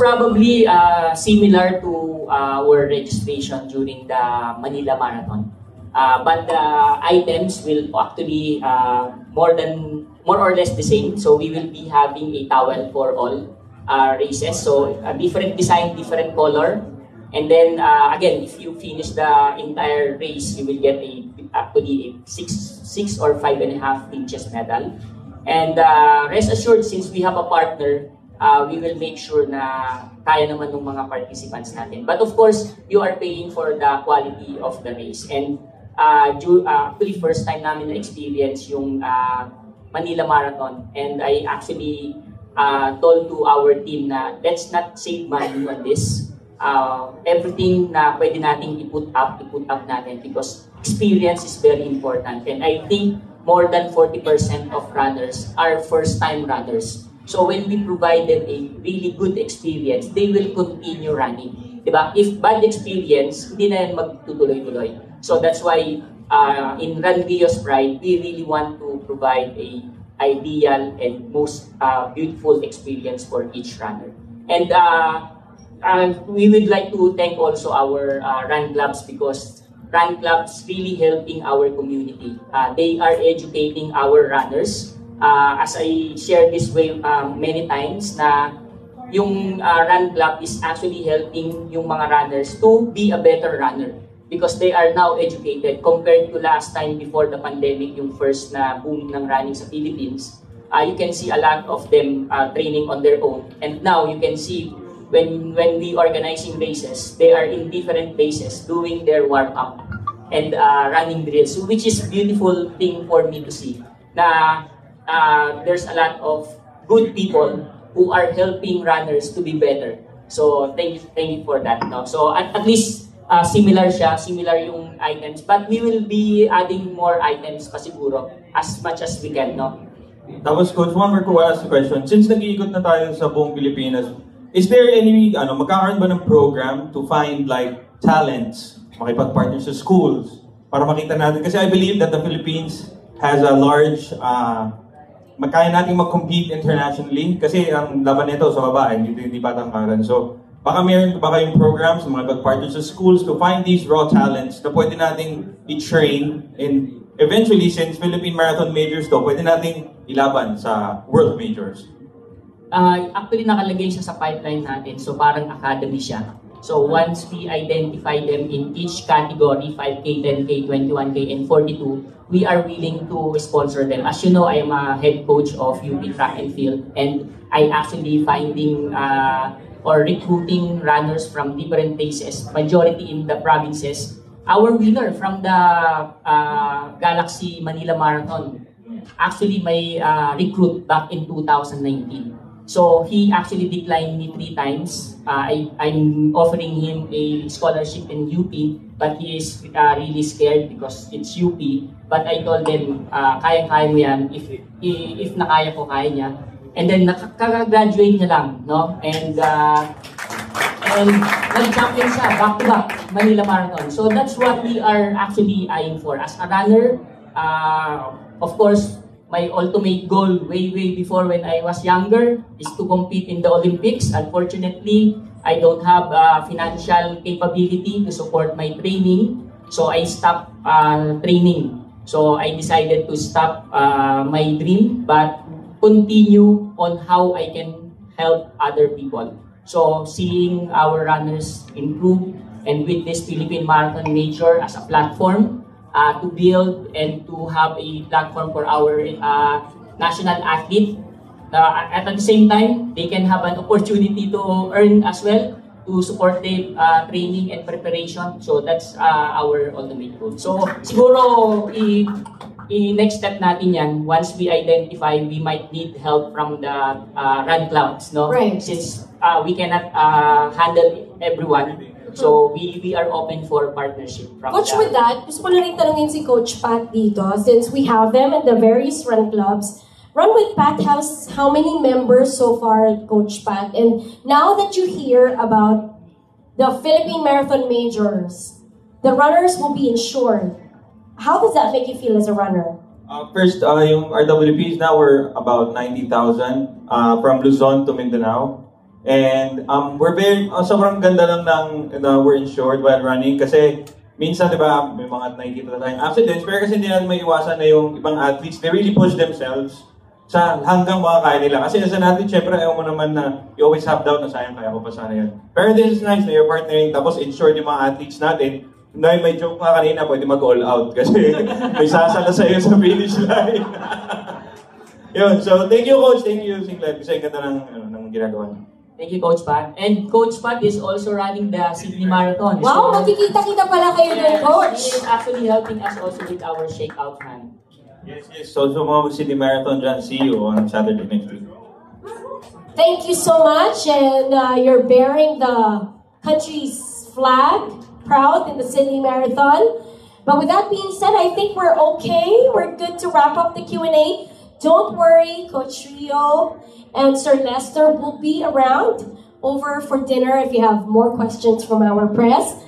probably similar to our registration during the Manila Marathon. But the items will actually more or less the same. So we will be having a towel for all races. So a different design, different color. And then again, if you finish the entire race, you will get actually a 6 or 5.5 inches medal. And rest assured, since we have a partner, we will make sure na kaya naman ng mga participants natin. But of course, you are paying for the quality of the race. And actually, first time namin na-experience yung Manila Marathon. And I actually told to our team na let's not save money on this. Everything na pwede nating i-put up natin because experience is very important. And I think more than 40% of runners are first-time runners. So when we provide them a really good experience, they will continue running. Diba? If bad experience, hindi na yan magtutuloy-tuloy. So that's why in Run Rio's Pride, we really want to provide a ideal and most beautiful experience for each runner. And we would like to thank also our run clubs because run clubs really helping our community. They are educating our runners. As I shared this way many times na yung run club is actually helping yung mga runners to be a better runner because they are now educated compared to last time before the pandemic, yung first na boom ng running sa Philippines. You can see a lot of them training on their own. And now you can see when we organizing races, they are in different places doing their warm-up and running drills, which is beautiful thing for me to see. Na there's a lot of good people who are helping runners to be better. So thank you for that. No? So at least similar yung items, but we will be adding more items pa siguro as much as we can. No? Tapos Coach, one more question. Since nag-iikot na tayo sa buong Pilipinas, is there any, magkakaroon ba ng program to find like talents, makipag-partner sa schools, para makita natin? Kasi I believe that the Philippines has a large, kaya natin mag-compete internationally. Kasi ang laban nito sa babae, hindi patangkaran. So, baka meron ba kayong programs, makipag-partner sa schools to find these raw talents na pwede nating i-train and eventually, since Philippine Marathon Majors to, pwede nating ilaban sa World Majors. Actually, nakalagay siya sa pipeline natin. So, parang academy siya. So, once we identify them in each category, 5K, 10K, 21K, and 42, we are willing to sponsor them. As you know, I am a head coach of UP Track and Field, and I actually finding or recruiting runners from different places, majority in the provinces. Our winner from the Galaxy Manila Marathon, actually may recruit back in 2019. So he actually declined me 3 times. I'm offering him a scholarship in UP, but he is really scared because it's UP. But I told him, kaya-kaya mo yan. If nakaya ko, kaya niya. And then nakaka-graduate niya lang, no? And nag-champion siya, back-to-back, Manila Marathon. So that's what we are actually eyeing for. As a runner, of course, my ultimate goal way before when I was younger is to compete in the Olympics. Unfortunately, I don't have financial capability to support my training. So I stopped training. So I decided to stop my dream but continue on how I can help other people. So seeing our runners improve and with this Philippine Marathon Major as a platform, to build and to have a platform for our national athlete. At the same time, they can have an opportunity to earn as well to support their training and preparation. So that's our ultimate goal. So siguro next step natin yan, once we identify we might need help from the run clubs, no? Right. Since we cannot handle everyone. So, we are open for partnership. From Coach, with that, gusto ko na rin tanungin si Coach Pat dito, since we have them in the various run clubs. Run with Pat has how many members so far, Coach Pat? And now that you hear about the Philippine Marathon Majors, the runners will be insured. How does that make you feel as a runner? First, yung RWPs now we're about 90,000 from Luzon to Mindanao. And we're very, sobrang ganda lang ng we're insured while running kasi minsan, di ba, may mga nakikita tayong accidents, pero kasi hindi natin may iwasan na yung ibang athletes, they really push themselves sa hanggang makakaya nila. Kasi as an athlete, syempre, ayaw mo naman na you always have doubt na sayang kaya ko pa sana yan. Pero this is nice na you're partnering, tapos insured yung mga athletes natin. May joke nga kanina, pwede mag-all out kasi may sasala sa'yo sa finish line. Yun, so thank you, Coach. Thank you, Singlet, kasi ang ganda ng ginagawa niyo. Thank you, Coach Pat. And Coach Pat is also running the Sydney Marathon. Wow, magkikita-kita pala kayo doon, Coach. He is actually helping us also with our shakeout run. Yes. So mga Sydney Marathon dyan, see you on Saturday next week. Thank you so much, and you're bearing the country's flag proud in the Sydney Marathon. But with that being said, I think we're okay. We're good to wrap up the Q&A. Don't worry, Coach Rio and Sir Lester will be around over for dinner if you have more questions from our press.